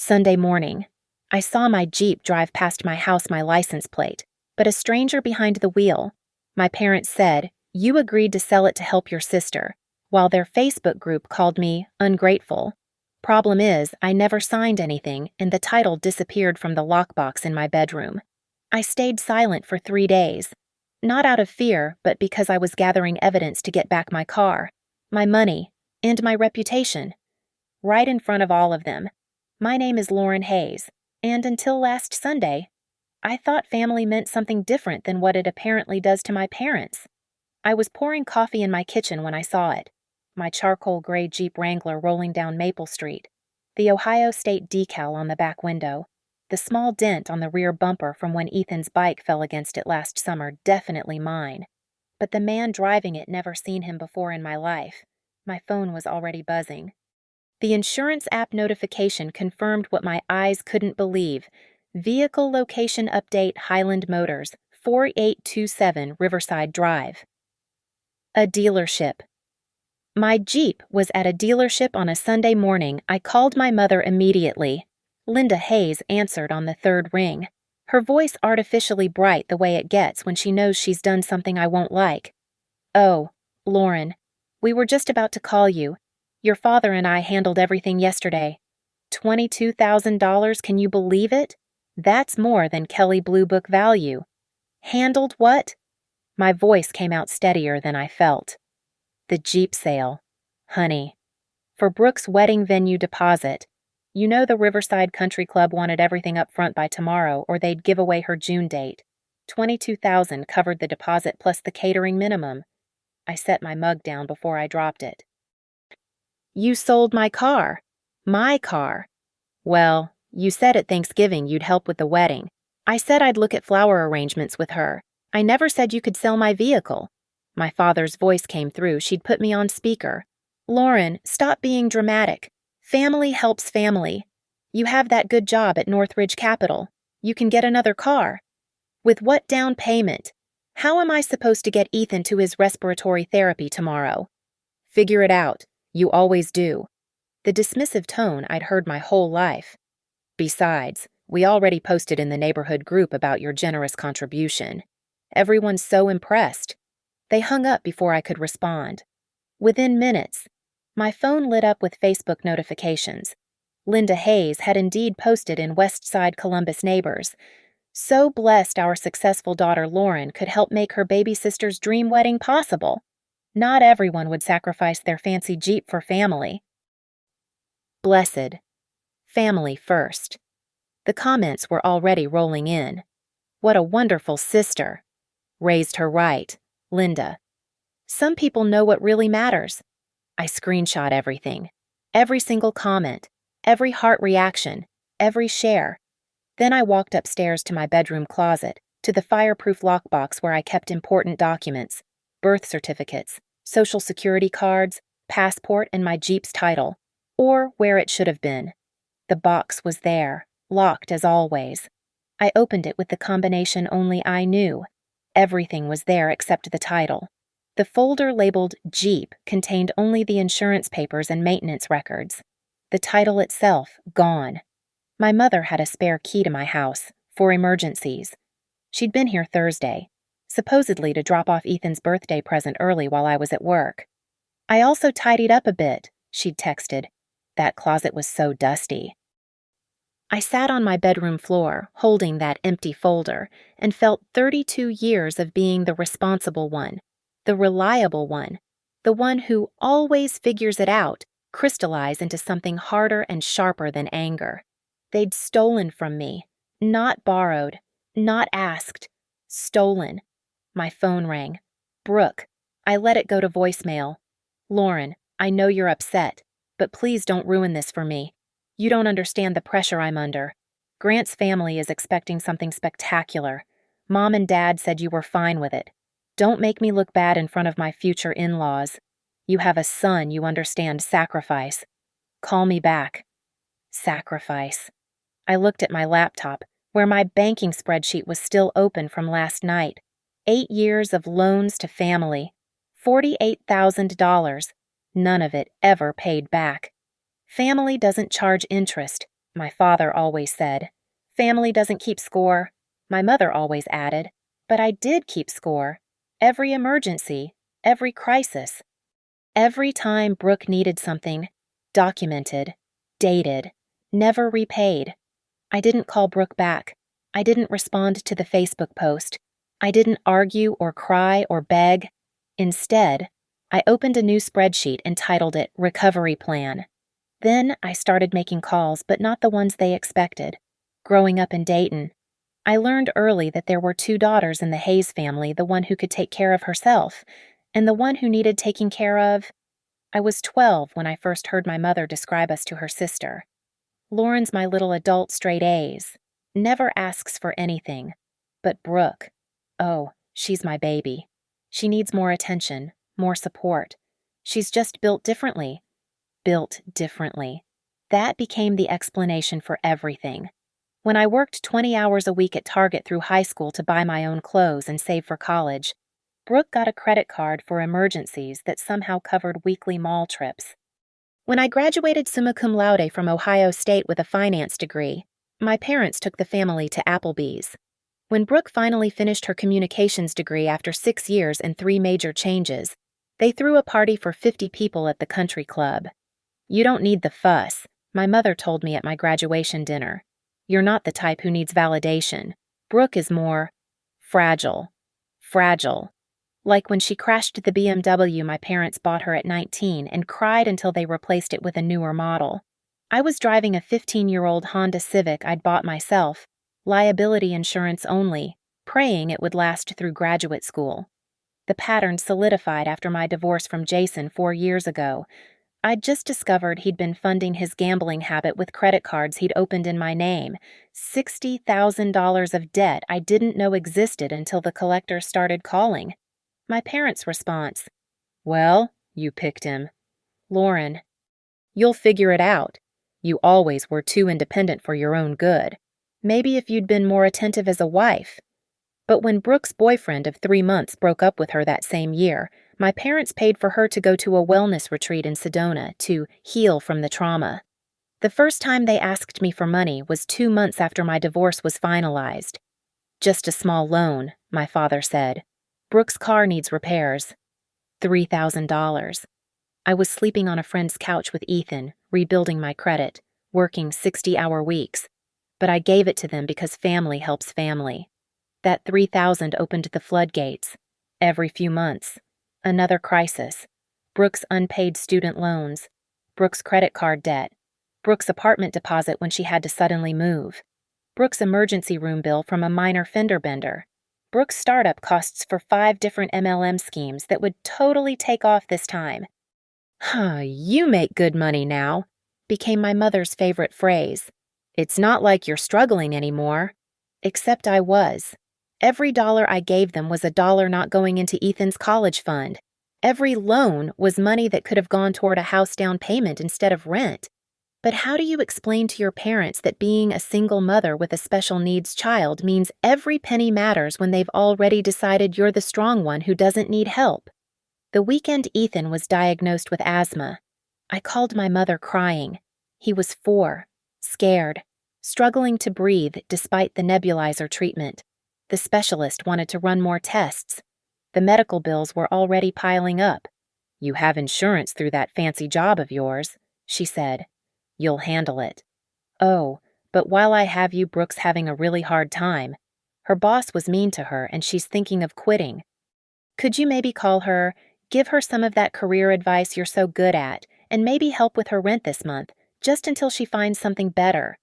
Sunday morning. I saw my Jeep drive past my house, my license plate, but a stranger behind the wheel. My parents said, "You agreed to sell it to help your sister," while their Facebook group called me ungrateful. Problem is, I never signed anything and the title disappeared from the lockbox in my bedroom. I stayed silent for 3 days. Not out of fear, but because I was gathering evidence to get back my car, my money, and my reputation. Right in front of all of them. My name is Lauren Hayes, and until last Sunday, I thought family meant something different than what it apparently does to my parents. I was pouring coffee in my kitchen when I saw it. My charcoal gray Jeep Wrangler rolling down Maple Street, the Ohio State decal on the back window, the small dent on the rear bumper from when Ethan's bike fell against it last summer, definitely mine. But the man driving it, never seen him before in my life. My phone was already buzzing. The insurance app notification confirmed what my eyes couldn't believe. Vehicle location update, Highland Motors, 4827 Riverside Drive. A dealership. My Jeep was at a dealership on a Sunday morning. I called my mother immediately. Linda Hayes answered on the third ring, her voice artificially bright the way it gets when she knows she's done something I won't like. "Oh, Lauren, we were just about to call you. Your father and I handled everything yesterday. $22,000, can you believe it? That's more than Kelley Blue Book value." "Handled what?" My voice came out steadier than I felt. "The Jeep sale. Honey. For Brooke's wedding venue deposit. You know the Riverside Country Club wanted everything up front by tomorrow or they'd give away her June date. $22,000 covered the deposit plus the catering minimum." I set my mug down before I dropped it. "You sold my car." "My car." "Well, you said at Thanksgiving you'd help with the wedding. I said I'd look at flower arrangements with her. I never said you could sell my vehicle." My father's voice came through. She'd put me on speaker. "Lauren, stop being dramatic. Family helps family. You have that good job at Northridge Capital. You can get another car. With what down payment? How am I supposed to get Ethan to his respiratory therapy tomorrow?" "Figure it out. You always do." The dismissive tone I'd heard my whole life. "Besides, we already posted in the neighborhood group about your generous contribution. Everyone's so impressed." They hung up before I could respond. Within minutes, my phone lit up with Facebook notifications. Linda Hayes had indeed posted in West Side Columbus Neighbors. So blessed our successful daughter Lauren could help make her baby sister's dream wedding possible. Not everyone would sacrifice their fancy Jeep for family. Blessed. Family first. The comments were already rolling in. "What a wonderful sister." "Raised her right. Linda." "Some people know what really matters." I screenshot everything. Every single comment, every heart reaction, every share. Then I walked upstairs to my bedroom closet, to the fireproof lockbox where I kept important documents, birth certificates, social security cards, passport, and my Jeep's title, or where it should have been. The box was there, locked as always. I opened it with the combination only I knew. Everything was there except the title. The folder labeled Jeep contained only the insurance papers and maintenance records. The title itself gone. My mother had a spare key to my house, for emergencies. She'd been here Thursday, supposedly to drop off Ethan's birthday present early while I was at work. "I also tidied up a bit," she'd texted. That closet was so dusty. I sat on my bedroom floor, holding that empty folder, and felt 32 years of being the responsible one, the reliable one, the one who always figures it out, crystallize into something harder and sharper than anger. They'd stolen from me, not borrowed, not asked, stolen. My phone rang. "Brooke." I let it go to voicemail. "Lauren, I know you're upset, but please don't ruin this for me. You don't understand the pressure I'm under. Grant's family is expecting something spectacular. Mom and Dad said you were fine with it. Don't make me look bad in front of my future in-laws. You have a son, you understand sacrifice. Call me back." Sacrifice. I looked at my laptop, where my banking spreadsheet was still open from last night. 8 years of loans to family. $48,000. None of it ever paid back. Family doesn't charge interest. my father always said. Family doesn't keep score, my mother always added. But I did keep score. Every emergency, every crisis. Every time Brooke needed something, documented, dated, never repaid. I didn't call Brooke back. I didn't respond to the Facebook post. I didn't argue or cry or beg. Instead, I opened a new spreadsheet and titled it Recovery Plan. Then I started making calls, but not the ones they expected. Growing up in Dayton, I learned early that there were two daughters in the Hayes family, the one who could take care of herself, and the one who needed taking care of. I was 12 when I first heard my mother describe us to her sister. Lauren's my little adult straight A's, never asks for anything. But Brooke, oh, she's my baby. She needs more attention, more support. She's just built differently. Built differently. That became the explanation for everything. When I worked 20 hours a week at Target through high school to buy my own clothes and save for college, Brooke got a credit card for emergencies that somehow covered weekly mall trips. When I graduated summa cum laude from Ohio State with a finance degree, my parents took the family to Applebee's. When Brooke finally finished her communications degree after 6 years and 3 major changes, they threw a party for 50 people at the country club. You don't need the fuss, my mother told me at my graduation dinner. You're not the type who needs validation. Brooke is more fragile. Fragile. Like when she crashed the BMW my parents bought her at 19 and cried until they replaced it with a newer model. I was driving a 15-year-old Honda Civic I'd bought myself, liability insurance only, praying it would last through graduate school. The pattern solidified after my divorce from Jason 4 years ago. I'd just discovered he'd been funding his gambling habit with credit cards he'd opened in my name, $60,000 of debt I didn't know existed until the collectors started calling. My parents' response, "Well, you picked him." Lauren, "You'll figure it out. You always were too independent for your own good. Maybe if you'd been more attentive as a wife." But when Brooke's boyfriend of 3 months broke up with her that same year, my parents paid for her to go to a wellness retreat in Sedona to heal from the trauma. The first time they asked me for money was 2 months after my divorce was finalized. "Just a small loan," my father said. "Brooke's car needs repairs." $3,000. I was sleeping on a friend's couch with Ethan, rebuilding my credit, working 60-hour weeks. But I gave it to them because family helps family. That $3,000 opened the floodgates. Every few months. Another crisis. Brooke's unpaid student loans. Brooke's credit card debt. Brooke's apartment deposit when she had to suddenly move. Brooke's emergency room bill from a minor fender bender. Brooke's startup costs for 5 different MLM schemes that would totally take off this time. "You make good money now," became my mother's favorite phrase. "It's not like you're struggling anymore." Except I was. Every dollar I gave them was a dollar not going into Ethan's college fund. Every loan was money that could have gone toward a house down payment instead of rent. But how do you explain to your parents that being a single mother with a special needs child means every penny matters when they've already decided you're the strong one who doesn't need help? The weekend Ethan was diagnosed with asthma. I called my mother crying. He was 4, scared, struggling to breathe despite the nebulizer treatment. The specialist wanted to run more tests. The medical bills were already piling up. "You have insurance through that fancy job of yours," she said. "You'll handle it." "Oh, but while I have you, Brooke's having a really hard time. Her boss was mean to her and she's thinking of quitting. Could you maybe call her, give her some of that career advice you're so good at, and maybe help with her rent this month, just until she finds something better?"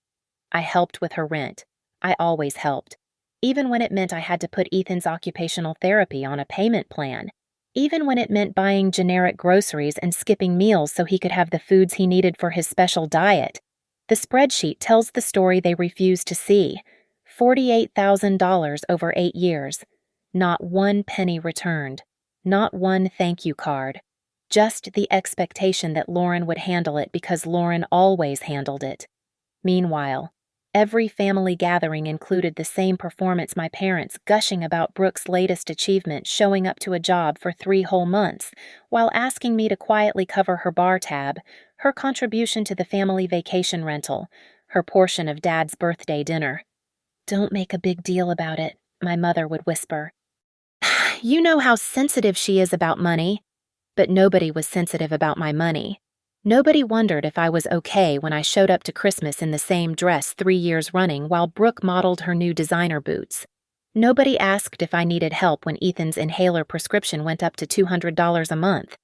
I helped with her rent. I always helped. Even when it meant I had to put Ethan's occupational therapy on a payment plan. Even when it meant buying generic groceries and skipping meals so he could have the foods he needed for his special diet. The spreadsheet tells the story they refused to see. $48,000 over 8 years. Not one penny returned. Not one thank you card. Just the expectation that Lauren would handle it because Lauren always handled it. Meanwhile, every family gathering included the same performance my parents gushing about Brooke's latest achievement, showing up to a job for 3 whole months, while asking me to quietly cover her bar tab, her contribution to the family vacation rental, her portion of Dad's birthday dinner. "Don't make a big deal about it," my mother would whisper. "You know how sensitive she is about money." But nobody was sensitive about my money. Nobody wondered if I was okay when I showed up to Christmas in the same dress 3 years running while Brooke modeled her new designer boots. Nobody asked if I needed help when Ethan's inhaler prescription went up to $200 a month.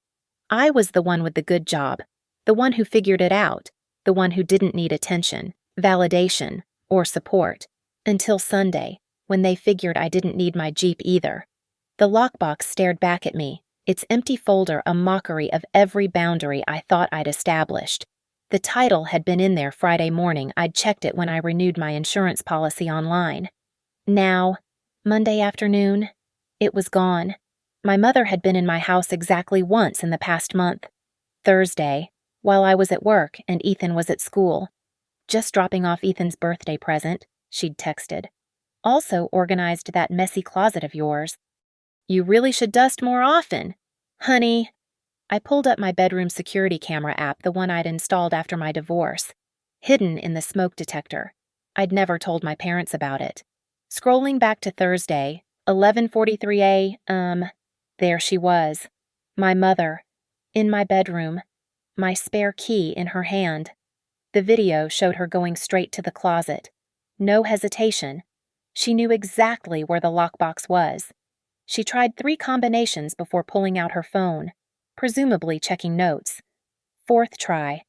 I was the one with the good job, the one who figured it out, the one who didn't need attention, validation, or support. Until Sunday, when they figured I didn't need my Jeep either. The lockbox stared back at me, its empty folder a mockery of every boundary I thought I'd established. The title had been in there Friday morning. I'd checked it when I renewed my insurance policy online. Now, Monday afternoon, it was gone. My mother had been in my house exactly once in the past month. Thursday, while I was at work and Ethan was at school. "Just dropping off Ethan's birthday present," she'd texted. "Also organized that messy closet of yours. You really should dust more often. Honey." I pulled up my bedroom security camera app, the one I'd installed after my divorce. Hidden in the smoke detector. I'd never told my parents about it. Scrolling back to Thursday, 11:43 there she was. My mother. In my bedroom. My spare key in her hand. The video showed her going straight to the closet. No hesitation. She knew exactly where the lockbox was. She tried 3 combinations before pulling out her phone, presumably checking notes. 4th try.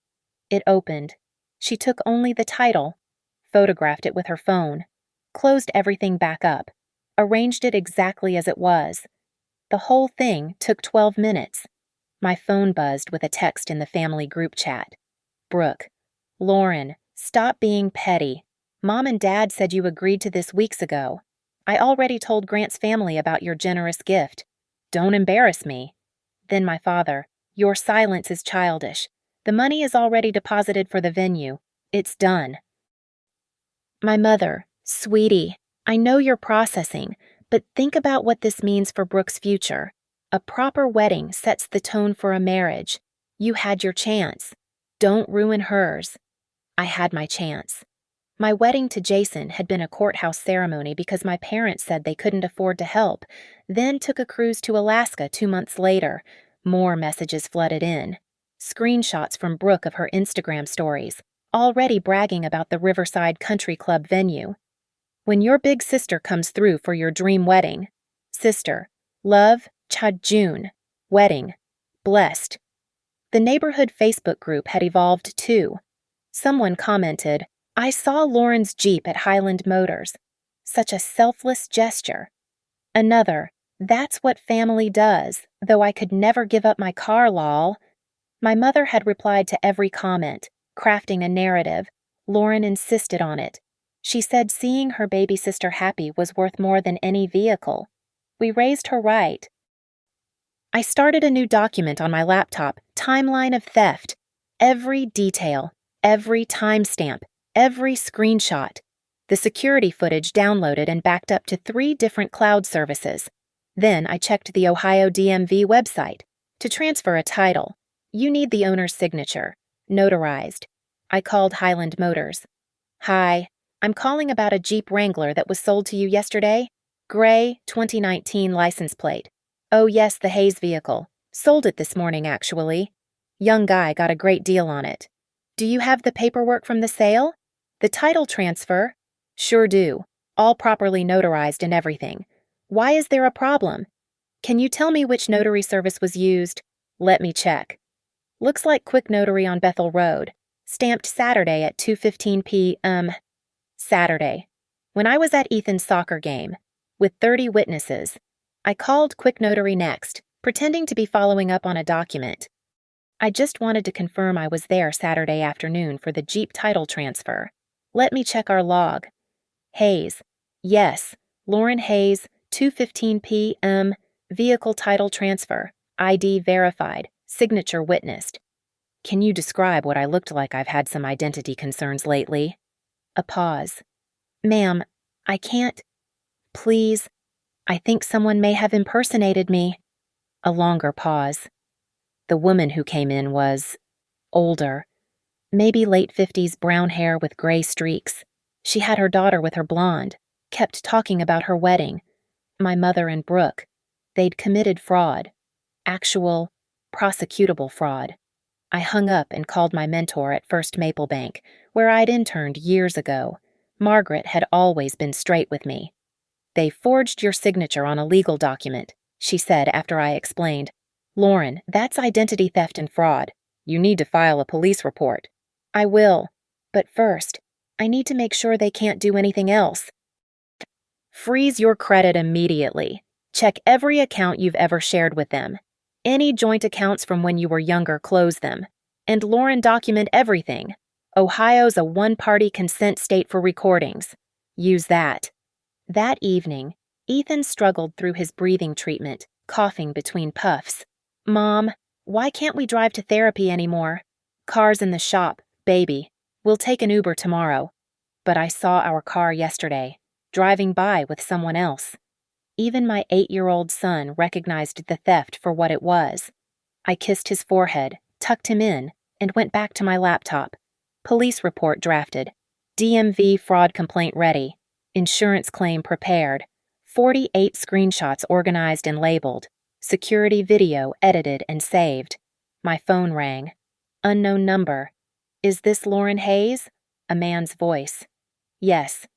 It opened. She took only the title, photographed it with her phone, closed everything back up, arranged it exactly as it was. The whole thing took 12 minutes. My phone buzzed with a text in the family group chat. "Brooke, Lauren, stop being petty. Mom and Dad said you agreed to this weeks ago. I already told Grant's family about your generous gift. Don't embarrass me." Then my father, "Your silence is childish. The money is already deposited for the venue. It's done." My mother, "Sweetie, I know you're processing, but think about what this means for Brooke's future. A proper wedding sets the tone for a marriage. You had your chance. Don't ruin hers." I had my chance. My wedding to Jason had been a courthouse ceremony because my parents said they couldn't afford to help, then took a cruise to Alaska 2 months later. More messages flooded in. Screenshots from Brooke of her Instagram stories, already bragging about the Riverside Country Club venue. "When your big sister comes through for your dream wedding. Sister, love, June. Wedding. Blessed." The neighborhood Facebook group had evolved too. Someone commented, "I saw Lauren's Jeep at Highland Motors. Such a selfless gesture." Another, "That's what family does, though I could never give up my car, lol." My mother had replied to every comment, crafting a narrative. Lauren insisted on it. She said seeing her baby sister happy was worth more than any vehicle. We raised her right. I started a new document on my laptop, Timeline of Theft. Every detail, every timestamp, every screenshot. The security footage downloaded and backed up to 3 different cloud services. Then I checked the Ohio DMV website. To transfer a title, you need the owner's signature, notarized. I called Highland Motors. "Hi, I'm calling about a Jeep Wrangler that was sold to you yesterday. Gray, 2019 license plate. Oh yes, the Hayes vehicle. Sold it this morning, actually. Young guy got a great deal on it. Do you have the paperwork from the sale? The title transfer? Sure do. All properly notarized and everything. Why is there a problem? Can you tell me which notary service was used? Let me check. Looks like Quick Notary on Bethel Road. Stamped Saturday at 2:15 p.m. Saturday. When I was at Ethan's soccer game. With 30 witnesses. I called Quick Notary next, pretending to be following up on a document. I just wanted to confirm I was there Saturday afternoon for the Jeep title transfer. Let me check our log. Hayes. Yes. Lauren Hayes, 2:15 p.m. Vehicle title transfer. ID verified. Signature witnessed. Can you describe what I looked like? I've had some identity concerns lately. A pause. Ma'am, I can't. Please. I think someone may have impersonated me. A longer pause. The woman who came in was older. Maybe late 50s brown hair with gray streaks. She had her daughter with her blonde, kept talking about her wedding. My mother and Brooke. They'd committed fraud. Actual, prosecutable fraud. I hung up and called my mentor at First Maple Bank, where I'd interned years ago. Margaret had always been straight with me. "They forged your signature on a legal document," she said after I explained. "Lauren, that's identity theft and fraud. You need to file a police report." "I will. But first, I need to make sure they can't do anything else." "Freeze your credit immediately. Check every account you've ever shared with them. Any joint accounts from when you were younger, close them. And Lauren, document everything. Ohio's a one-party consent state for recordings. Use that." That evening, Ethan struggled through his breathing treatment, coughing between puffs. "Mom, why can't we drive to therapy anymore? Car's in the shop, baby. We'll take an Uber tomorrow." But I saw our car yesterday, driving by with someone else. Even my 8-year-old son recognized the theft for what it was. I kissed his forehead, tucked him in, and went back to my laptop. Police report drafted. DMV fraud complaint ready. Insurance claim prepared. 48 screenshots organized and labeled. Security video edited and saved. My phone rang. Unknown number. "Is this Lauren Hayes?" A man's voice. "Yes."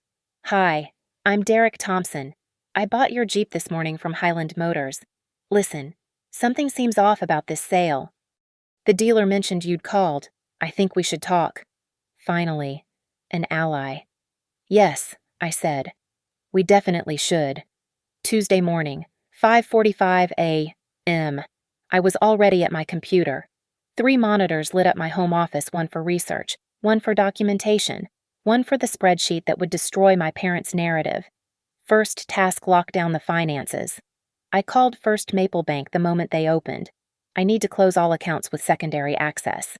"Hi, I'm Derek Thompson. I bought your Jeep this morning from Highland Motors. Listen, something seems off about this sale. The dealer mentioned you'd called. I think we should talk." Finally, an ally. "Yes," I said. "We definitely should." Tuesday morning, 5:45 a.m. I was already at my computer. 3 monitors lit up my home office, one for research, one for documentation, one for the spreadsheet that would destroy my parents' narrative. First task, lock down the finances. I called First Maple Bank the moment they opened. I need to close all accounts with secondary access.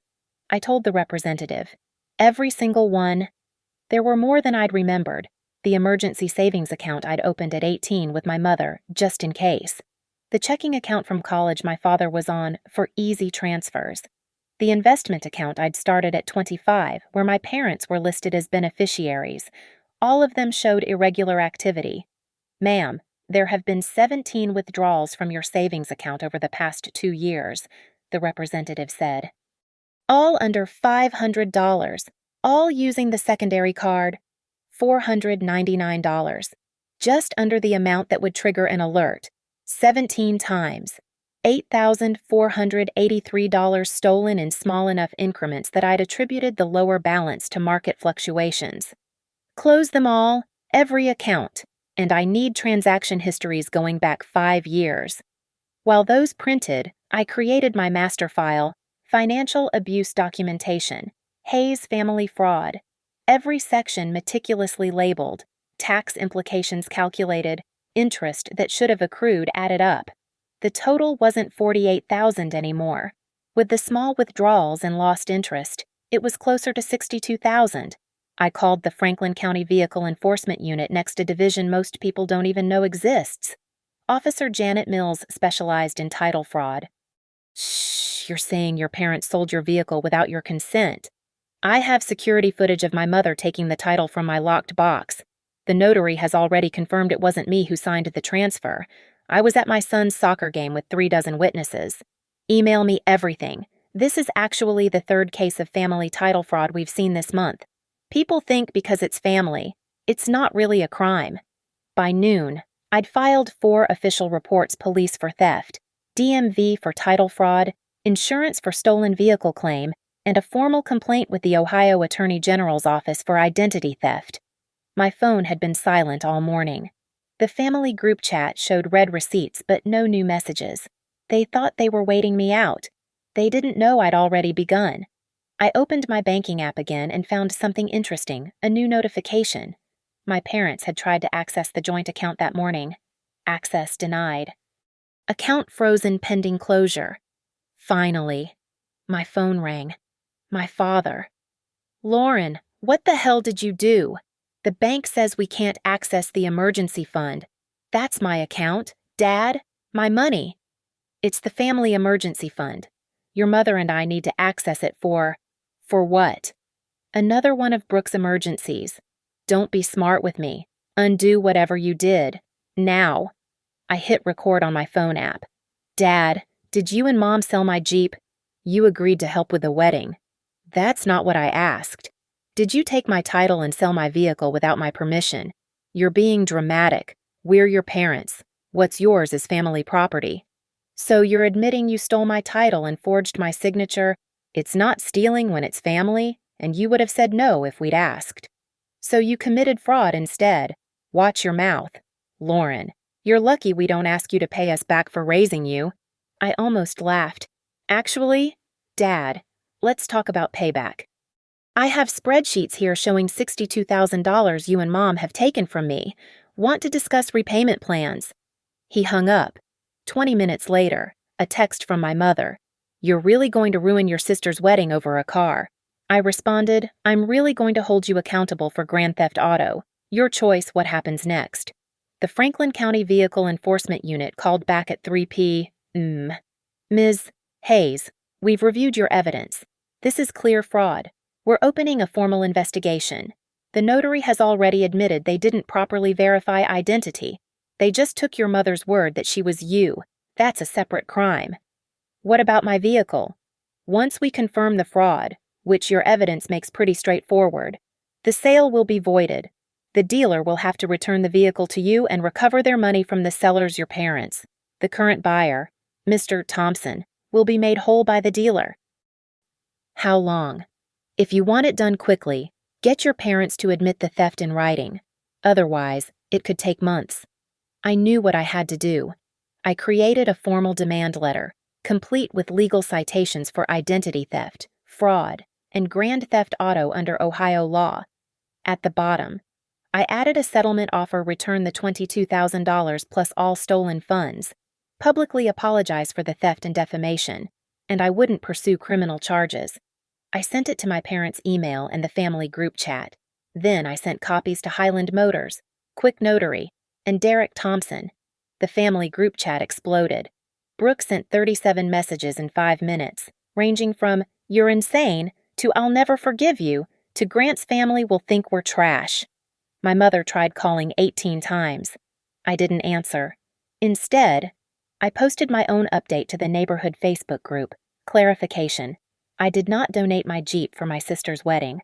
I told the representative. Every single one. There were more than I'd remembered. The emergency savings account I'd opened at 18 with my mother, just in case. The checking account from college my father was on for easy transfers. The investment account I'd started at 25, where my parents were listed as beneficiaries. All of them showed irregular activity. "Ma'am, there have been 17 withdrawals from your savings account over the past 2 years, the representative said. "All under $500, all using the secondary card. $499, just under the amount that would trigger an alert. 17 times. $8,483 stolen in small enough increments that I'd attributed the lower balance to market fluctuations. Close them all, every account, and I need transaction histories going back 5 years. While those printed, I created my master file, Financial Abuse Documentation, Hayes Family Fraud. Every section meticulously labeled, tax implications calculated, interest that should have accrued added up. The total wasn't $48,000 anymore. With the small withdrawals and lost interest, it was closer to $62,000. I called the Franklin County Vehicle Enforcement Unit next, a division most people don't even know exists. Officer Janet Mills specialized in title fraud. "Shh, you're saying your parents sold your vehicle without your consent. I have security footage of my mother taking the title from my locked box. The notary has already confirmed it wasn't me who signed the transfer. I was at my son's soccer game with 36 witnesses. Email me everything. This is actually the 3rd case of family title fraud we've seen this month. People think because it's family, it's not really a crime." By noon, I'd filed 4 official reports: police for theft, DMV for title fraud, insurance for stolen vehicle claim, and a formal complaint with the Ohio Attorney General's office for identity theft. My phone had been silent all morning. The family group chat showed red receipts but no new messages. They thought they were waiting me out. They didn't know I'd already begun. I opened my banking app again and found something interesting, a new notification. My parents had tried to access the joint account that morning. Access denied. Account frozen pending closure. Finally. My phone rang. My father. "Lauren, what the hell did you do? The bank says we can't access the emergency fund. That's my account, Dad, my money. It's the family emergency fund. Your mother and I need to access it for For what? Another one of Brooke's emergencies. Don't be smart with me. Undo whatever you did. Now. I hit record on my phone app. Dad, did you and Mom sell my Jeep? You agreed to help with the wedding. That's not what I asked. Did you take my title and sell my vehicle without my permission? You're being dramatic. We're your parents. What's yours is family property. So you're admitting you stole my title and forged my signature? It's not stealing when it's family, and you would have said no if we'd asked. So you committed fraud instead. Watch your mouth. Lauren, you're lucky we don't ask you to pay us back for raising you. I almost laughed. Actually, Dad, let's talk about payback. I have spreadsheets here showing $62,000 you and Mom have taken from me. Want to discuss repayment plans? He hung up. 20 minutes later, a text from my mother. You're really going to ruin your sister's wedding over a car. I responded, I'm really going to hold you accountable for grand theft auto. Your choice what happens next. The Franklin County Vehicle Enforcement Unit called back at 3 p.m. Ms. Hayes, we've reviewed your evidence. This is clear fraud. We're opening a formal investigation. The notary has already admitted they didn't properly verify identity. They just took your mother's word that she was you. That's a separate crime. What about my vehicle? Once we confirm the fraud, which your evidence makes pretty straightforward, the sale will be voided. The dealer will have to return the vehicle to you and recover their money from the sellers, your parents. The current buyer, Mr. Thompson, will be made whole by the dealer. How long? If you want it done quickly, get your parents to admit the theft in writing. Otherwise, it could take months. I knew what I had to do. I created a formal demand letter, complete with legal citations for identity theft, fraud, and grand theft auto under Ohio law. At the bottom, I added a settlement offer: return the $22,000 plus all stolen funds, publicly apologize for the theft and defamation, and I wouldn't pursue criminal charges. I sent it to my parents' email and the family group chat. Then I sent copies to Highland Motors, Quick Notary, and Derek Thompson. The family group chat exploded. Brooke sent 37 messages in 5 minutes, ranging from, "You're insane," to "I'll never forgive you," to "Grant's family will think we're trash." My mother tried calling 18 times. I didn't answer. Instead, I posted my own update to the neighborhood Facebook group. Clarification: I did not donate my Jeep for my sister's wedding.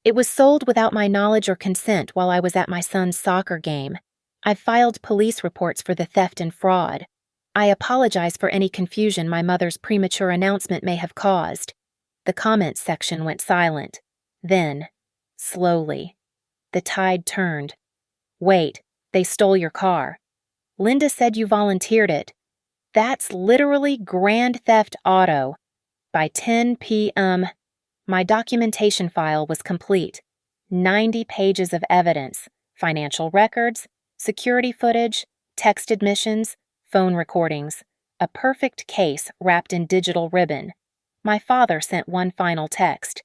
It was sold without my knowledge or consent while I was at my son's soccer game. I've filed police reports for the theft and fraud. I apologize for any confusion my mother's premature announcement may have caused. The comments section went silent. Then, slowly, the tide turned. Wait, they stole your car. Linda said you volunteered it. That's literally grand theft auto. By 10 p.m., my documentation file was complete. 90 pages of evidence, financial records, security footage, text admissions, phone recordings, a perfect case wrapped in digital ribbon. My father sent one final text.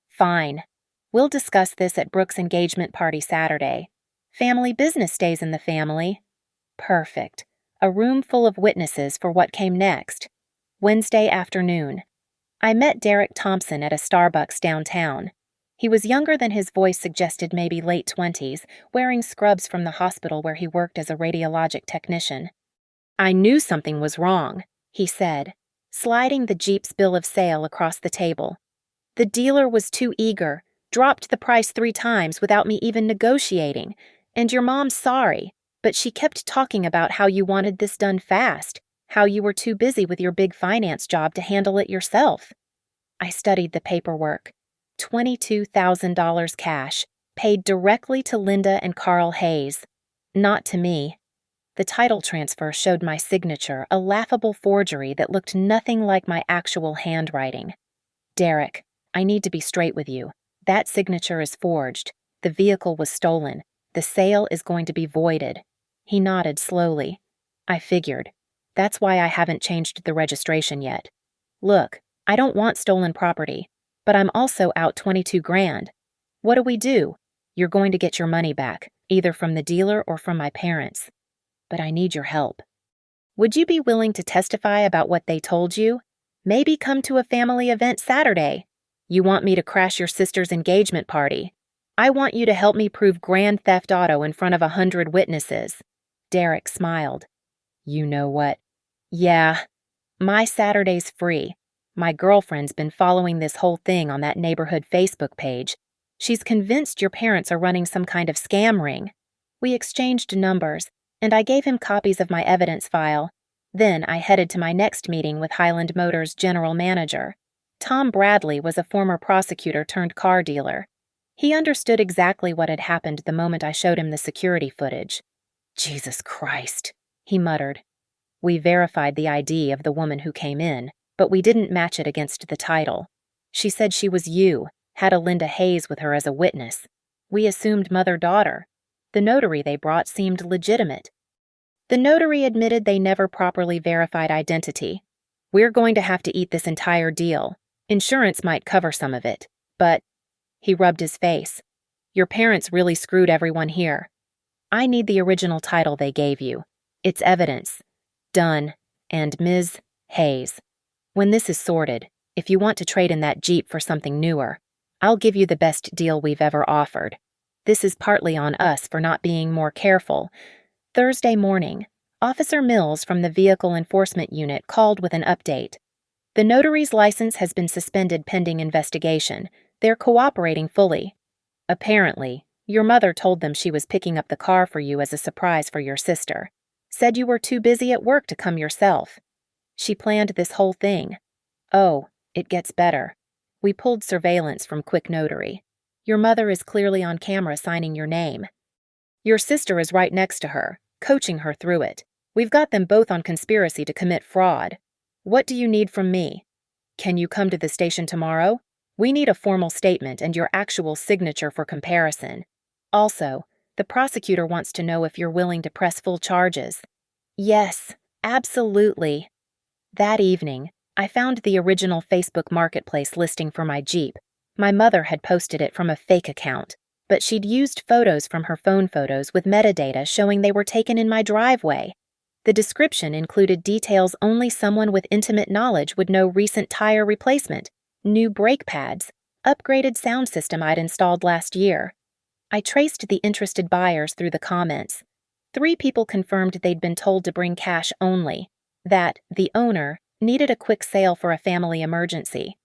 Fine. We'll discuss this at Brooke's engagement party Saturday. Family business stays in the family. Perfect. A room full of witnesses for what came next. Wednesday afternoon. I met Derek Thompson at a Starbucks downtown. He was younger than his voice suggested, maybe late 20s, wearing scrubs from the hospital where he worked as a radiologic technician. I knew something was wrong, he said, sliding the Jeep's bill of sale across the table. The dealer was too eager, dropped the price 3 times without me even negotiating, and your mom's sorry, but she kept talking about how you wanted this done fast, how you were too busy with your big finance job to handle it yourself. I studied the paperwork. $22,000 cash, paid directly to Linda and Carl Hayes. Not to me. The title transfer showed my signature, a laughable forgery that looked nothing like my actual handwriting. Derek, I need to be straight with you. That signature is forged. The vehicle was stolen. The sale is going to be voided. He nodded slowly. I figured. That's why I haven't changed the registration yet. Look, I don't want stolen property, but I'm also out 22 grand. What do we do? You're going to get your money back, either from the dealer or from my parents. But I need your help. Would you be willing to testify about what they told you? Maybe come to a family event Saturday. You want me to crash your sister's engagement party. I want you to help me prove grand theft auto in front of 100 witnesses. Derek smiled. You know what? Yeah, my Saturday's free. My girlfriend's been following this whole thing on that neighborhood Facebook page. She's convinced your parents are running some kind of scam ring. We exchanged numbers, and I gave him copies of my evidence file. Then I headed to my next meeting with Highland Motors' general manager. Tom Bradley was a former prosecutor turned car dealer. He understood exactly what had happened the moment I showed him the security footage. Jesus Christ, he muttered. We verified the ID of the woman who came in, but we didn't match it against the title. She said she was you, had a Linda Hayes with her as a witness. We assumed mother-daughter. The notary they brought seemed legitimate. The notary admitted they never properly verified identity. We're going to have to eat this entire deal. Insurance might cover some of it, but... He rubbed his face. Your parents really screwed everyone here. I need the original title they gave you. It's evidence. Done. And Ms. Hayes. When this is sorted, if you want to trade in that Jeep for something newer, I'll give you the best deal we've ever offered. This is partly on us for not being more careful. Thursday morning, Officer Mills from the Vehicle Enforcement Unit called with an update. The notary's license has been suspended pending investigation. They're cooperating fully. Apparently, your mother told them she was picking up the car for you as a surprise for your sister. Said you were too busy at work to come yourself. She planned this whole thing. Oh, it gets better. We pulled surveillance from Quick Notary. Your mother is clearly on camera signing your name. Your sister is right next to her, coaching her through it. We've got them both on conspiracy to commit fraud. What do you need from me? Can you come to the station tomorrow? We need a formal statement and your actual signature for comparison. Also, the prosecutor wants to know if you're willing to press full charges. Yes, absolutely. That evening, I found the original Facebook Marketplace listing for my Jeep. My mother had posted it from a fake account, but she'd used photos from her phone photos with metadata showing they were taken in my driveway. The description included details only someone with intimate knowledge would know: recent tire replacement, new brake pads, upgraded sound system I'd installed last year. I traced the interested buyers through the comments. 3 people confirmed they'd been told to bring cash only, that the owner needed a quick sale for a family emergency.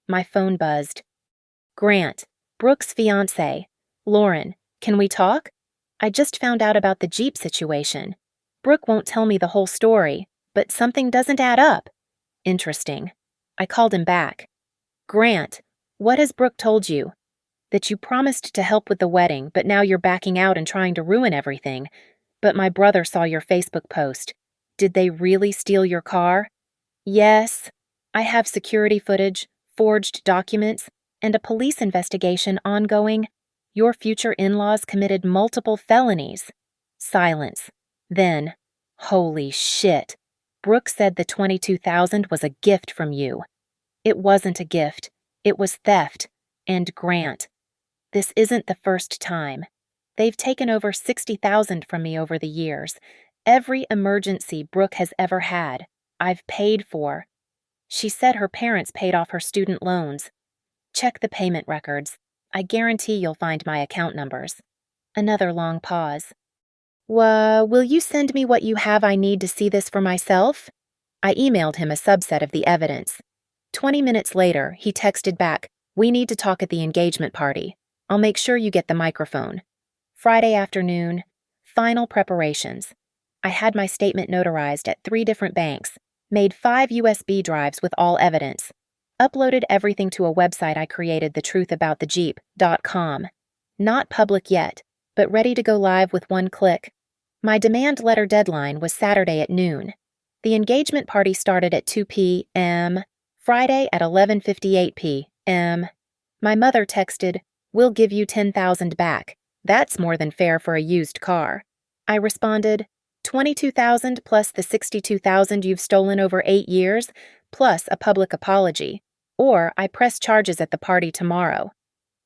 My phone buzzed. Grant, Brooke's fiancé. Lauren, can we talk? I just found out about the Jeep situation. Brooke won't tell me the whole story, but something doesn't add up. Interesting. I called him back. Grant, what has Brooke told you? That you promised to help with the wedding, but now you're backing out and trying to ruin everything. But my brother saw your Facebook post. Did they really steal your car? Yes. I have security footage, forged documents, and a police investigation ongoing. Your future in-laws committed multiple felonies. Silence. Then, holy shit. Brooke said the $22,000 was a gift from you. It wasn't a gift. It was theft. And Grant. This isn't the first time. They've taken over $60,000 from me over the years. Every emergency Brooke has ever had, I've paid for. She said her parents paid off her student loans. Check the payment records. I guarantee you'll find my account numbers. Another long pause. Will you send me what you have I need to see this for myself? I emailed him a subset of the evidence. 20 minutes later, he texted back, we need to talk at the engagement party. I'll make sure you get the microphone. Friday afternoon, final preparations. I had my statement notarized at 3 different banks, made 5 USB drives with all evidence, uploaded everything to a website I created, thetruthAboutTheJeep.com. Not public yet, but ready to go live with one click. My demand letter deadline was Saturday at noon. The engagement party started at 2 p.m., Friday at 11:58 p.m. My mother texted, we'll give you $10,000 back. That's more than fair for a used car. I responded, $22,000 plus the $62,000 you've stolen over 8 years, plus a public apology. Or I press charges at the party tomorrow.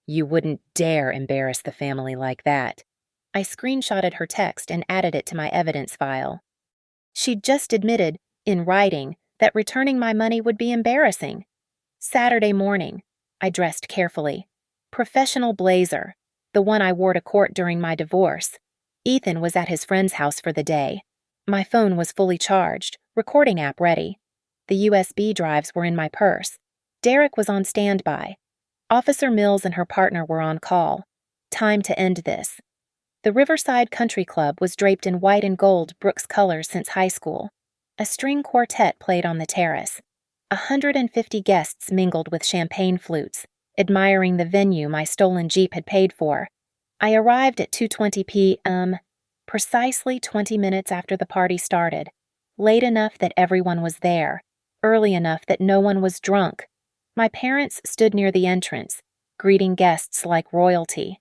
You wouldn't dare embarrass the family like that. I screenshotted her text and added it to my evidence file. She'd just admitted, in writing, that returning my money would be embarrassing. Saturday morning, I dressed carefully. Professional blazer, the one I wore to court during my divorce. Ethan was at his friend's house for the day. My phone was fully charged, recording app ready. The USB drives were in my purse. Derek was on standby. Officer Mills and her partner were on call. Time to end this. The Riverside Country Club was draped in white and gold Brooks colors since high school. A string quartet played on the terrace. 150 guests mingled with champagne flutes, admiring the venue my stolen Jeep had paid for. I arrived at 2:20 p.m., precisely 20 minutes after the party started, late enough that everyone was there, early enough that no one was drunk. My parents stood near the entrance, greeting guests like royalty.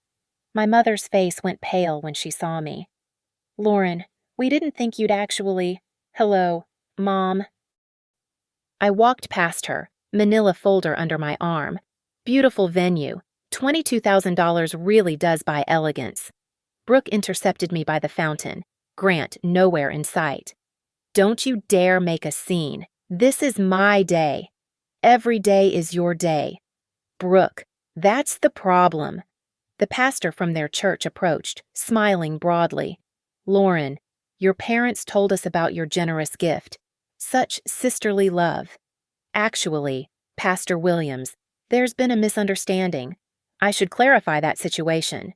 My mother's face went pale when she saw me. "Lauren, we didn't think you'd actually—" "Hello, Mom." I walked past her, manila folder under my arm. Beautiful venue. $22,000 really does buy elegance. Brooke intercepted me by the fountain. Grant nowhere in sight. "Don't you dare make a scene. This is my day. Every day is your day." "Brooke, that's the problem." The pastor from their church approached, smiling broadly. "Lauren, your parents told us about your generous gift. Such sisterly love. Actually, Pastor Williams, there's been a misunderstanding. I should clarify that situation."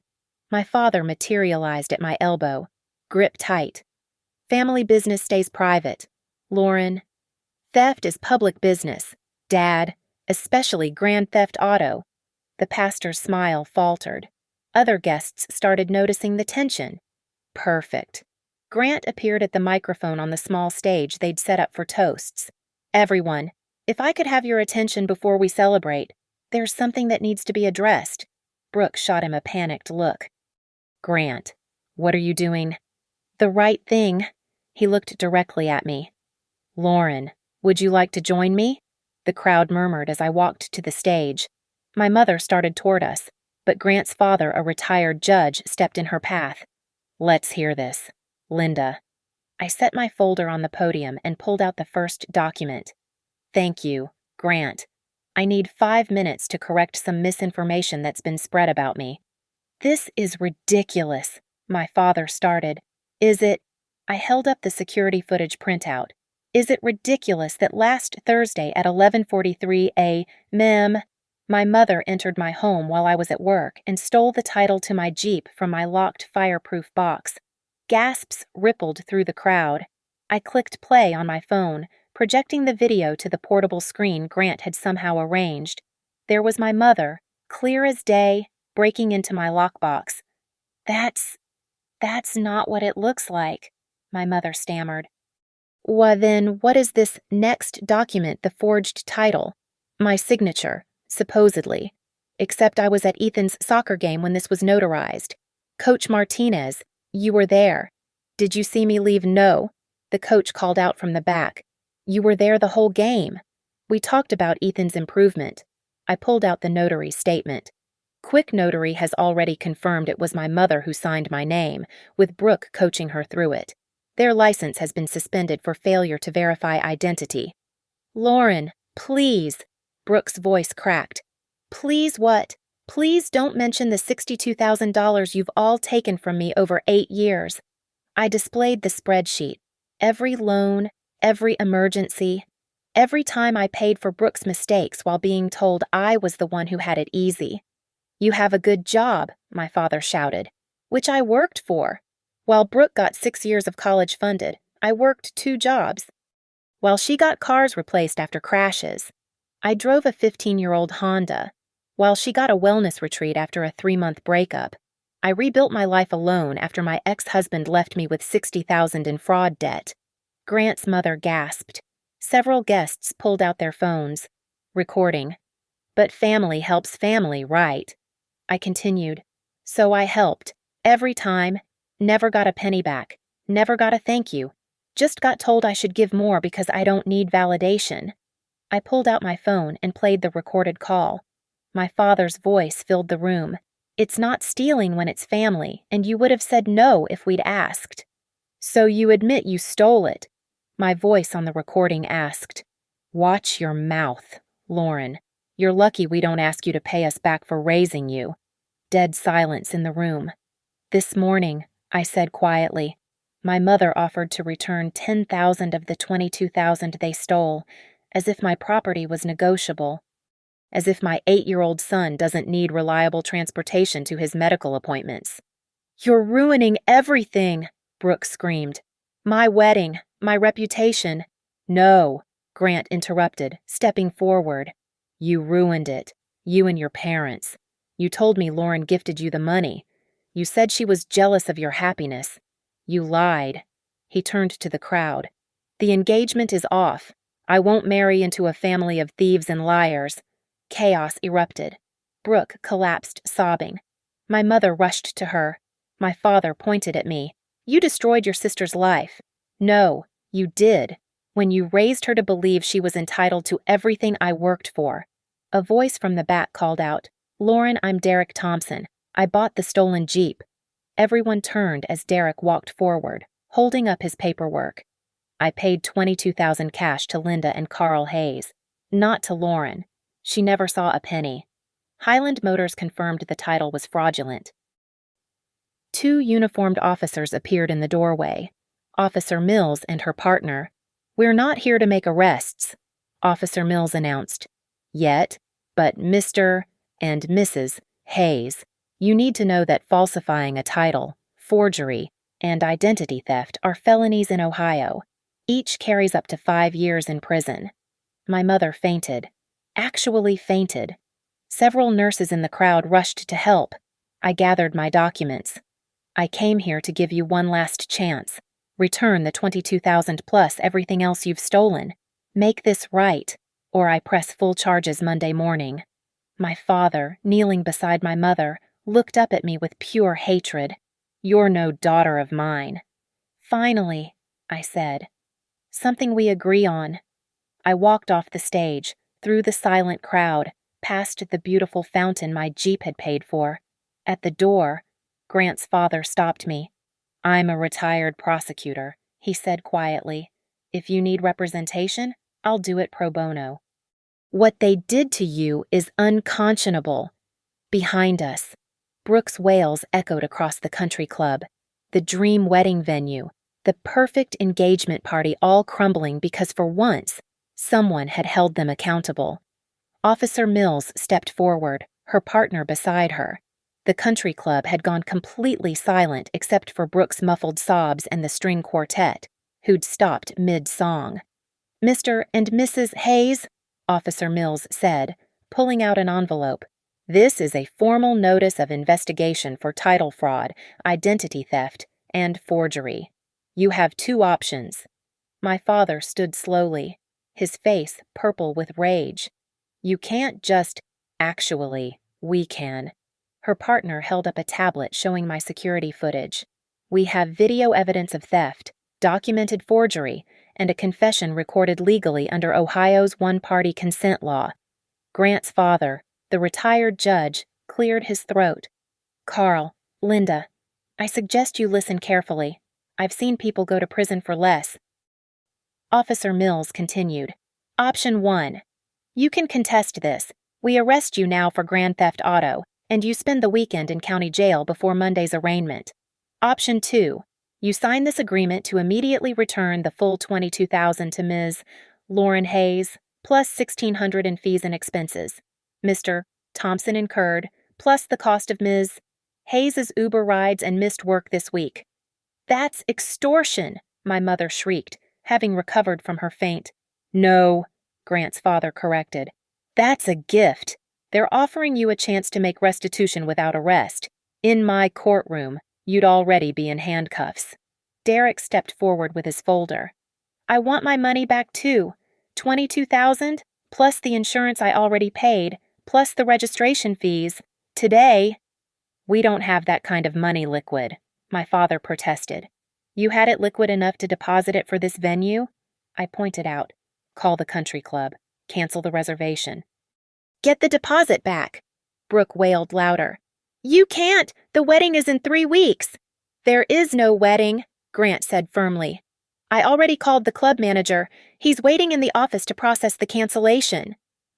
My father materialized at my elbow. Grip tight. "Family business stays private. Lauren, theft is public business. Dad, especially grand theft auto." The pastor's smile faltered. Other guests started noticing the tension. Perfect. Grant appeared at the microphone on the small stage they'd set up for toasts. "Everyone, if I could have your attention before we celebrate, there's something that needs to be addressed." Brooke shot him a panicked look. "Grant, what are you doing?" "The right thing." He looked directly at me. "Lauren, would you like to join me?" The crowd murmured as I walked to the stage. My mother started toward us, but Grant's father, a retired judge, stepped in her path. "Let's hear this. Linda." I set my folder on the podium and pulled out the first document. "Thank you, Grant. I need 5 minutes to correct some misinformation that's been spread about me." "This is ridiculous," my father started. "Is it—" I held up the security footage printout. "Is it ridiculous that last Thursday at 11:43 a.m. my mother entered my home while I was at work and stole the title to my Jeep from my locked fireproof box?" Gasps rippled through the crowd. I clicked play on my phone, projecting the video to the portable screen Grant had somehow arranged. There was my mother, clear as day, breaking into my lockbox. That's not what it looks like," my mother stammered. "Why then, what is this next document, the forged title?" "My signature, supposedly. Except I was at Ethan's soccer game when this was notarized. Coach Martinez, you were there. Did you see me leave?" "No." The coach called out from the back. "You were there the whole game. We talked about Ethan's improvement." I pulled out the notary statement. Quick Notary has already confirmed it was my mother who signed my name, with Brooke coaching her through it. Their license has been suspended for failure to verify identity. "Lauren, please." Brooke's voice cracked. "Please what? Please don't mention the $62,000 you've all taken from me over 8 years. I displayed the spreadsheet. Every loan, every emergency, every time I paid for Brooke's mistakes while being told I was the one who had it easy. "You have a good job," my father shouted, "which I worked for. While Brooke got 6 years of college funded, I worked 2 jobs. While she got cars replaced after crashes, I drove a 15-year-old Honda. While she got a wellness retreat after a 3-month breakup, I rebuilt my life alone after my ex-husband left me with $60,000 in fraud debt." Grant's mother gasped. Several guests pulled out their phones. Recording. "But family helps family, right?" I continued. "So I helped. Every time. Never got a penny back. Never got a thank you. Just got told I should give more because I don't need validation." I pulled out my phone and played the recorded call. My father's voice filled the room. "It's not stealing when it's family, and you would have said no if we'd asked." "So you admit you stole it?" My voice on the recording asked. "Watch your mouth, Lauren. You're lucky we don't ask you to pay us back for raising you." Dead silence in the room. "This morning," I said quietly, "my mother offered to return 10,000 of the 22,000 they stole, as if my property was negotiable. As if my 8-year-old son doesn't need reliable transportation to his medical appointments." "You're ruining everything," Brooke screamed. "My wedding, my reputation." "No," Grant interrupted, stepping forward. "You ruined it. You and your parents. You told me Lauren gifted you the money. You said she was jealous of your happiness. You lied." He turned to the crowd. "The engagement is off. I won't marry into a family of thieves and liars." Chaos erupted. Brooke collapsed, sobbing. My mother rushed to her. My father pointed at me. "You destroyed your sister's life." "No, you did, when you raised her to believe she was entitled to everything I worked for." A voice from the back called out, "Lauren, I'm Derek Thompson. I bought the stolen Jeep." Everyone turned as Derek walked forward, holding up his paperwork. "I paid $22,000 cash to Linda and Carl Hayes, not to Lauren. She never saw a penny." Highland Motors confirmed the title was fraudulent. 2 uniformed officers appeared in the doorway. Officer Mills and her partner. "We're not here to make arrests," Officer Mills announced. "Yet, but Mr. and Mrs. Hayes, you need to know that falsifying a title, forgery, and identity theft are felonies in Ohio. Each carries up to 5 years in prison." My mother fainted. Actually fainted. Several nurses in the crowd rushed to help. I gathered my documents. "I came here to give you one last chance. Return the 22,000 plus everything else you've stolen. Make this right, or I press full charges Monday morning." My father, kneeling beside my mother, looked up at me with pure hatred. "You're no daughter of mine." "Finally," I said. "Something we agree on." I walked off the stage, through the silent crowd, past the beautiful fountain my Jeep had paid for. At the door, Grant's father stopped me. "I'm a retired prosecutor," he said quietly. "If you need representation, I'll do it pro bono." "What they did to you is unconscionable." Behind us, Brooke's wails echoed across the country club, the dream wedding venue, the perfect engagement party all crumbling because for once, someone had held them accountable. Officer Mills stepped forward, her partner beside her. The country club had gone completely silent except for Brooke's muffled sobs and the string quartet, who'd stopped mid-song. "Mr. and Mrs. Hayes," Officer Mills said, pulling out an envelope. "This is a formal notice of investigation for title fraud, identity theft, and forgery. You have 2 options." My father stood slowly, his face purple with rage. "You can't just— Actually, we can." Her partner held up a tablet showing my security footage. "We have video evidence of theft, documented forgery, and a confession recorded legally under Ohio's one-party consent law." Grant's father, the retired judge, cleared his throat. "Carl, Linda, I suggest you listen carefully. I've seen people go to prison for less." Officer Mills continued. "Option 1. You can contest this. We arrest you now for grand theft auto, and you spend the weekend in county jail before Monday's arraignment. Option 2. You sign this agreement to immediately return the full 22,000 to Ms. Lauren Hayes, plus 1,600 in fees and expenses. Mr. Thompson incurred, plus the cost of Ms. Hayes's Uber rides and missed work this week." "That's extortion," my mother shrieked, having recovered from her faint. "No," Grant's father corrected. "That's a gift. They're offering you a chance to make restitution without arrest. In my courtroom, you'd already be in handcuffs." Derek stepped forward with his folder. "I want my money back too. 22,000, plus the insurance I already paid, plus the registration fees. Today." "We don't have that kind of money liquid," my father protested. "You had it liquid enough to deposit it for this venue?" I pointed out. "Call the country club. Cancel the reservation." "Get the deposit back," Brooke wailed louder. "You can't! The wedding is in 3 weeks." "There is no wedding," Grant said firmly. "I already called the club manager. He's waiting in the office to process the cancellation."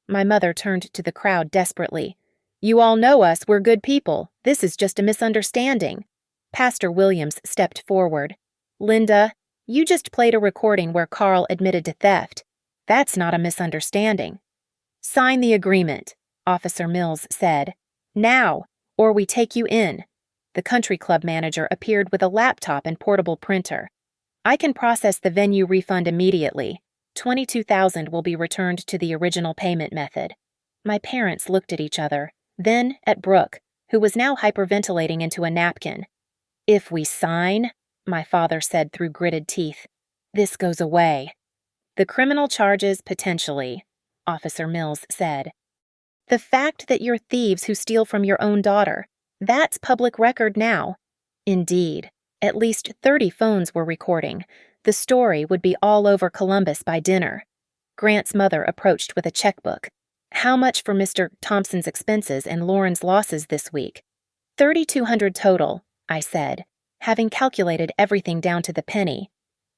My mother turned to the crowd desperately. "You all know us, we're good people. This is just a misunderstanding." Pastor Williams stepped forward. "Linda, you just played a recording where Carl admitted to theft. That's not a misunderstanding." "Sign the agreement," Officer Mills said. "Now, or we take you in." The country club manager appeared with a laptop and portable printer. "I can process the venue refund immediately. $22,000 will be returned to the original payment method." My parents looked at each other, then at Brooke, who was now hyperventilating into a napkin. "If we sign," my father said through gritted teeth, "this goes away." "The criminal charges potentially," Officer Mills said. "The fact that you're thieves who steal from your own daughter, that's public record now." Indeed, at least 30 phones were recording. The story would be all over Columbus by dinner. Grant's mother approached with a checkbook. "How much for Mr. Thompson's expenses and Lauren's losses this week?" $3,200 total, I said, having calculated everything down to the penny.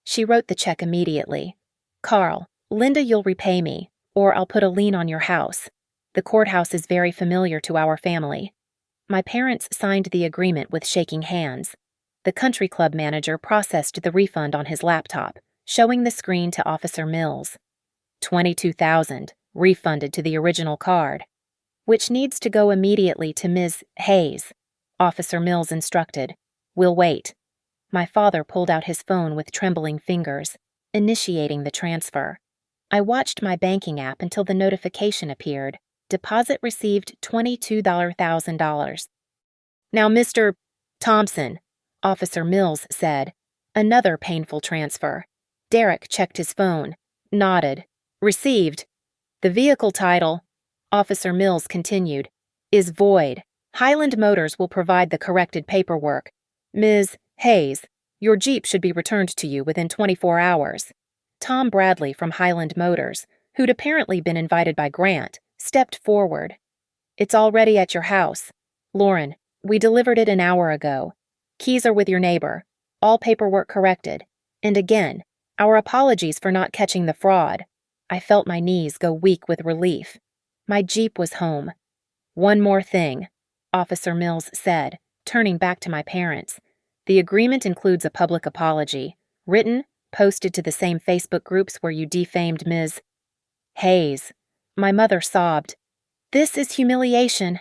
She wrote the check immediately. "Carl, Linda, you'll repay me, or I'll put a lien on your house. The courthouse is very familiar to our family." My parents signed the agreement with shaking hands. The country club manager processed the refund on his laptop, showing the screen to Officer Mills. $22,000, refunded to the original card. "Which needs to go immediately to Ms. Hayes," Officer Mills instructed. "We'll wait." My father pulled out his phone with trembling fingers, initiating the transfer. I watched my banking app until the notification appeared. Deposit received $22,000. "Now, Mr. Thompson," Officer Mills said. Another painful transfer. Derek checked his phone, nodded. "Received." "The vehicle title," Officer Mills continued, "is void. Highland Motors will provide the corrected paperwork. Ms. Hayes, your Jeep should be returned to you within 24 hours. Tom Bradley from Highland Motors, who'd apparently been invited by Grant, stepped forward. "It's already at your house. Lauren, we delivered it an hour ago. Keys are with your neighbor. All paperwork corrected. And again, our apologies for not catching the fraud." I felt my knees go weak with relief. My Jeep was home. "One more thing," Officer Mills said, turning back to my parents. "The agreement includes a public apology, written, posted to the same Facebook groups where you defamed Ms. Hayes." My mother sobbed. "This is humiliation."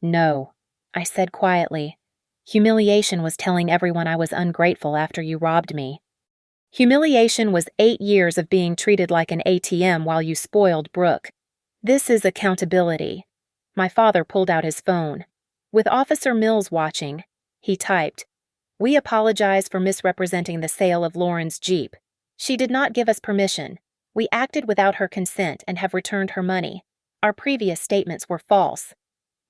"No," I said quietly. "Humiliation was telling everyone I was ungrateful after you robbed me. Humiliation was 8 years of being treated like an ATM while you spoiled Brooke. This is accountability." My father pulled out his phone. With Officer Mills watching, he typed, "We apologize for misrepresenting the sale of Lauren's Jeep. She did not give us permission. We acted without her consent and have returned her money. Our previous statements were false."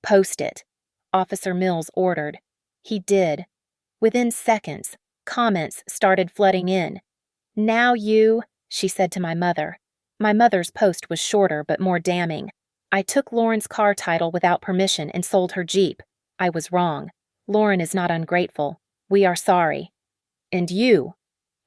"Post it," Officer Mills ordered. He did. Within seconds, comments started flooding in. "Now you," she said to my mother. My mother's post was shorter but more damning. "I took Lauren's car title without permission and sold her Jeep. I was wrong. Lauren is not ungrateful. We are sorry." "And you?"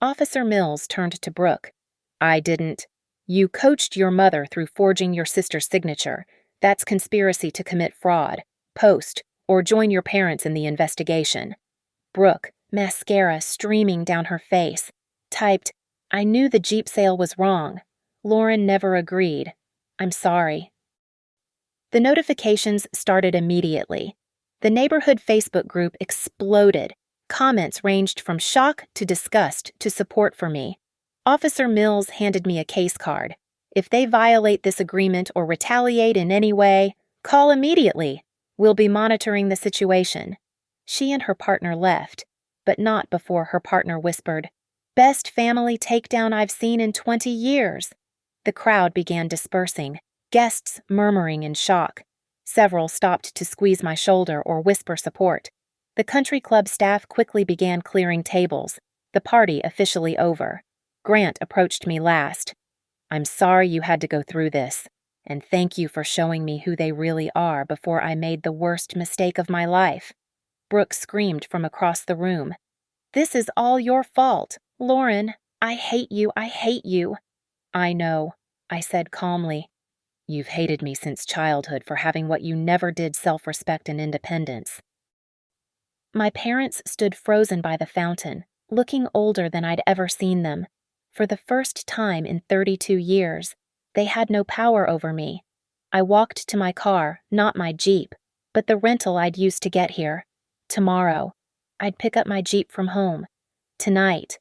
Officer Mills turned to Brooke. "I didn't. You coached your mother through forging your sister's signature. That's conspiracy to commit fraud. Post, or join your parents in the investigation." Brooke, mascara streaming down her face, typed, "I knew the Jeep sale was wrong. Lauren never agreed. I'm sorry." The notifications started immediately. The neighborhood Facebook group exploded. Comments ranged from shock to disgust to support for me. Officer Mills handed me a case card. "If they violate this agreement or retaliate in any way, call immediately. We'll be monitoring the situation." She and her partner left, but not before her partner whispered, "Best family takedown I've seen in 20 years. The crowd began dispersing, guests murmuring in shock. Several stopped to squeeze my shoulder or whisper support. The country club staff quickly began clearing tables, the party officially over. Grant approached me last. "I'm sorry you had to go through this, and thank you for showing me who they really are before I made the worst mistake of my life." Brooke screamed from across the room. "This is all your fault. Lauren, I hate you, I hate you." "I know," I said calmly. You've hated me since childhood for having what you never did: self-respect and independence. My parents stood frozen by the fountain, looking older than I'd ever seen them. For the first time in 32 years, they had no power over me. I walked to my car, not my Jeep, but the rental I'd used to get here. Tomorrow, I'd pick up my Jeep from home. Tonight,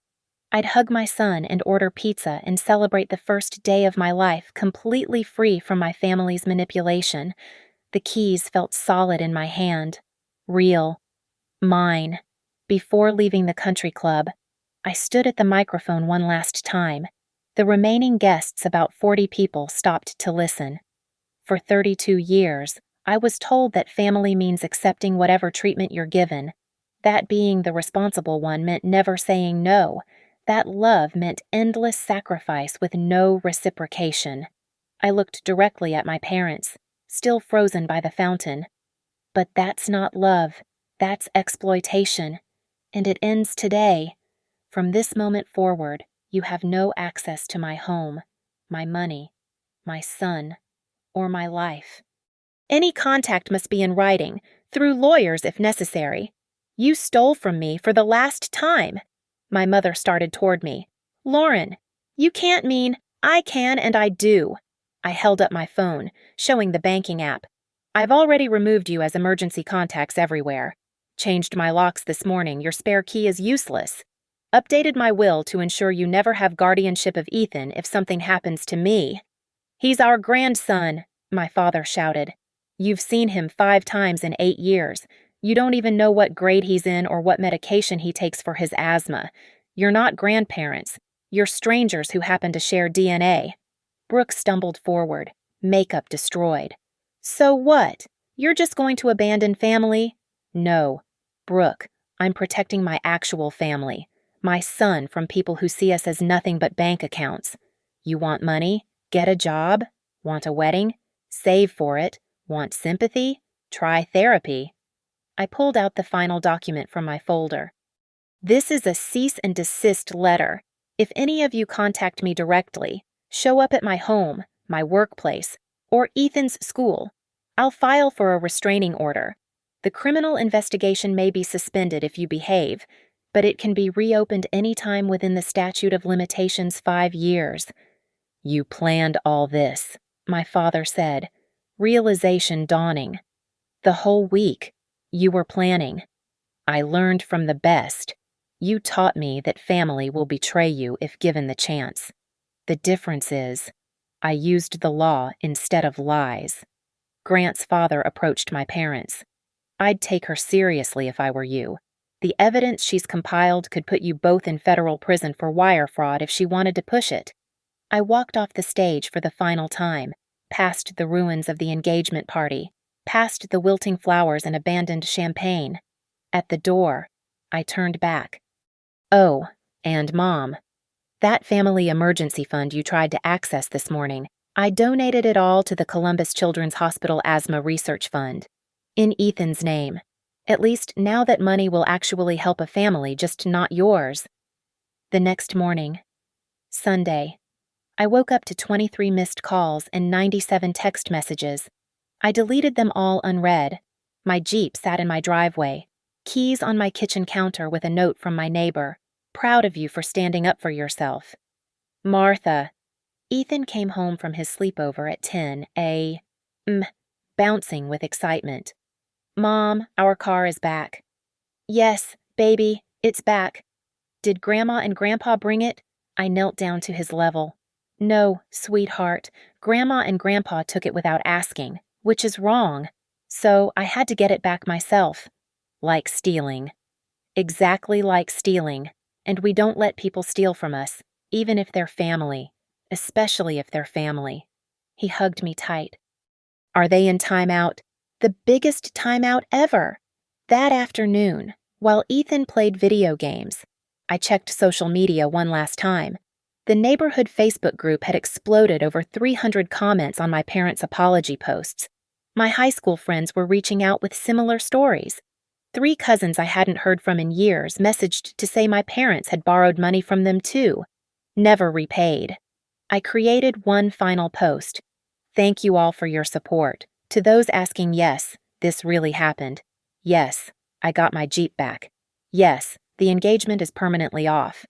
I'd hug my son and order pizza and celebrate the first day of my life completely free from my family's manipulation. The keys felt solid in my hand. Real. Mine. Before leaving the country club, I stood at the microphone one last time. The remaining guests, about 40 people, stopped to listen. For 32 years, I was told that family means accepting whatever treatment you're given. That being the responsible one meant never saying no. That love meant endless sacrifice with no reciprocation. I looked directly at my parents, still frozen by the fountain. But that's not love. That's exploitation. And it ends today. From this moment forward, you have no access to my home, my money, my son, or my life. Any contact must be in writing, through lawyers if necessary. You stole from me for the last time. My mother started toward me. Lauren, you can't mean. I can and I do. I held up my phone, showing the banking app. I've already removed you as emergency contacts everywhere. Changed my locks this morning. Your spare key is useless. Updated my will to ensure you never have guardianship of Ethan if something happens to me. He's our grandson, my father shouted. You've seen him 5 times in 8 years. You don't even know what grade he's in or what medication he takes for his asthma. You're not grandparents. You're strangers who happen to share DNA. Brooke stumbled forward, makeup destroyed. So what? You're just going to abandon family? No. Brooke, I'm protecting my actual family. My son from people who see us as nothing but bank accounts. You want money? Get a job? Want a wedding? Save for it. Want sympathy? Try therapy. I pulled out the final document from my folder. This is a cease and desist letter. If any of you contact me directly, show up at my home, my workplace, or Ethan's school, I'll file for a restraining order. The criminal investigation may be suspended if you behave, but it can be reopened anytime within the statute of limitations 5 years. You planned all this, my father said, realization dawning. The whole week, you were planning. I learned from the best. You taught me that family will betray you if given the chance. The difference is, I used the law instead of lies. Grant's father approached my parents. I'd take her seriously if I were you. The evidence she's compiled could put you both in federal prison for wire fraud if she wanted to push it. I walked off the stage for the final time, past the ruins of the engagement party, past the wilting flowers and abandoned champagne. At the door, I turned back. Oh, and Mom, that family emergency fund you tried to access this morning, I donated it all to the Columbus Children's Hospital Asthma Research Fund. In Ethan's name. At least now that money will actually help a family, just not yours. The next morning, Sunday, I woke up to 23 missed calls and 97 text messages. I deleted them all unread. My Jeep sat in my driveway, keys on my kitchen counter with a note from my neighbor. Proud of you for standing up for yourself. Martha. Ethan came home from his sleepover at 10 a.m., bouncing with excitement. Mom, our car is back. Yes, baby, it's back. Did Grandma and Grandpa bring it? I knelt down to his level. No, sweetheart, Grandma and Grandpa took it without asking, which is wrong. So I had to get it back myself. Like stealing. Exactly like stealing. And we don't let people steal from us, even if they're family. Especially if they're family. He hugged me tight. Are they in timeout? The biggest timeout ever. That afternoon, while Ethan played video games, I checked social media one last time. The neighborhood Facebook group had exploded over 300 comments on my parents' apology posts. My high school friends were reaching out with similar stories. 3 cousins I hadn't heard from in years messaged to say my parents had borrowed money from them too. Never repaid. I created one final post. Thank you all for your support. To those asking, yes, this really happened. Yes, I got my Jeep back. Yes, the engagement is permanently off.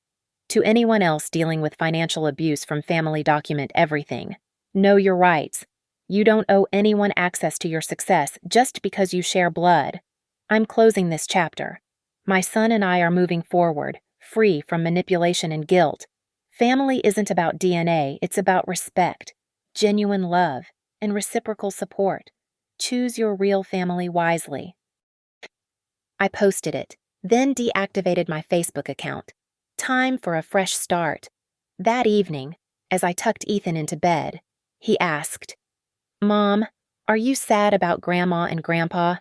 To anyone else dealing with financial abuse from family, document everything. Know your rights. You don't owe anyone access to your success just because you share blood. I'm closing this chapter. My son and I are moving forward, free from manipulation and guilt. Family isn't about DNA, it's about respect, genuine love, and reciprocal support. Choose your real family wisely. I posted it, then deactivated my Facebook account. Time for a fresh start. That evening, as I tucked Ethan into bed, he asked, "Mom, are you sad about Grandma and Grandpa?"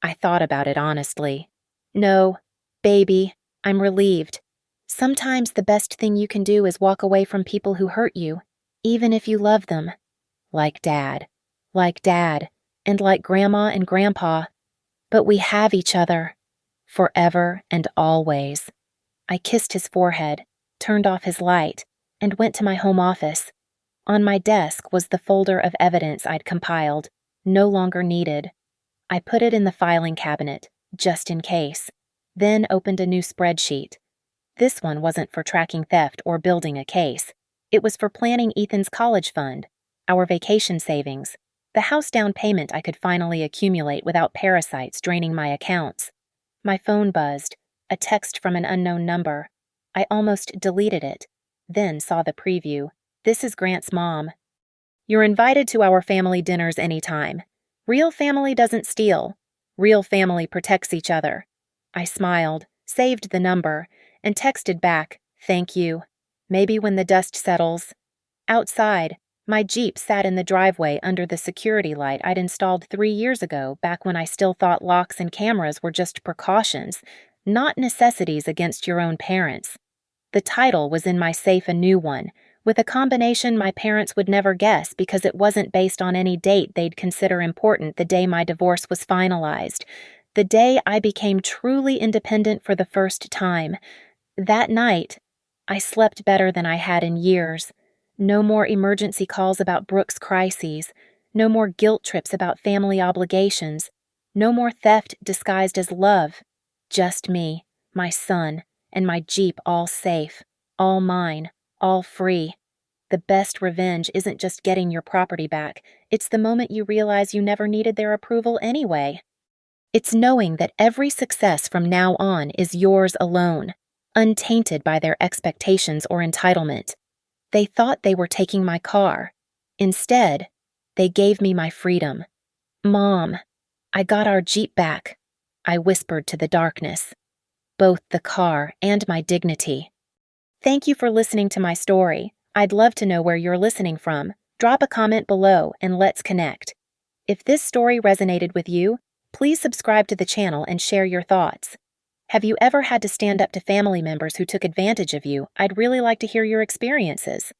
I thought about it honestly. No, baby, I'm relieved. Sometimes the best thing you can do is walk away from people who hurt you, even if you love them. Like Dad, and like Grandma and Grandpa. But we have each other, forever and always. I kissed his forehead, turned off his light, and went to my home office. On my desk was the folder of evidence I'd compiled, no longer needed. I put it in the filing cabinet, just in case, then opened a new spreadsheet. This one wasn't for tracking theft or building a case. It was for planning Ethan's college fund, our vacation savings, the house down payment I could finally accumulate without parasites draining my accounts. My phone buzzed, a text from an unknown number. I almost deleted it, then saw the preview. "This is Grant's mom. You're invited to our family dinners anytime. Real family doesn't steal. Real family protects each other." I smiled, saved the number, and texted back, "Thank you. Maybe when the dust settles." Outside, my Jeep sat in the driveway under the security light I'd installed 3 years ago, back when I still thought locks and cameras were just precautions, not necessities against your own parents. The title was in my safe, a new one, with a combination my parents would never guess because it wasn't based on any date they'd consider important. The day my divorce was finalized, the day I became truly independent for the first time. That night, I slept better than I had in years. No more emergency calls about Brooke's crises, no more guilt trips about family obligations, no more theft disguised as love. Just me, my son, and my Jeep, all safe, all mine, all free. The best revenge isn't just getting your property back, it's the moment you realize you never needed their approval anyway. It's knowing that every success from now on is yours alone, untainted by their expectations or entitlement. They thought they were taking my car. Instead, they gave me my freedom. "Mom, I got our Jeep back," I whispered to the darkness. "Both the car and my dignity." Thank you for listening to my story. I'd love to know where you're listening from. Drop a comment below and let's connect. If this story resonated with you, please subscribe to the channel and share your thoughts. Have you ever had to stand up to family members who took advantage of you? I'd really like to hear your experiences.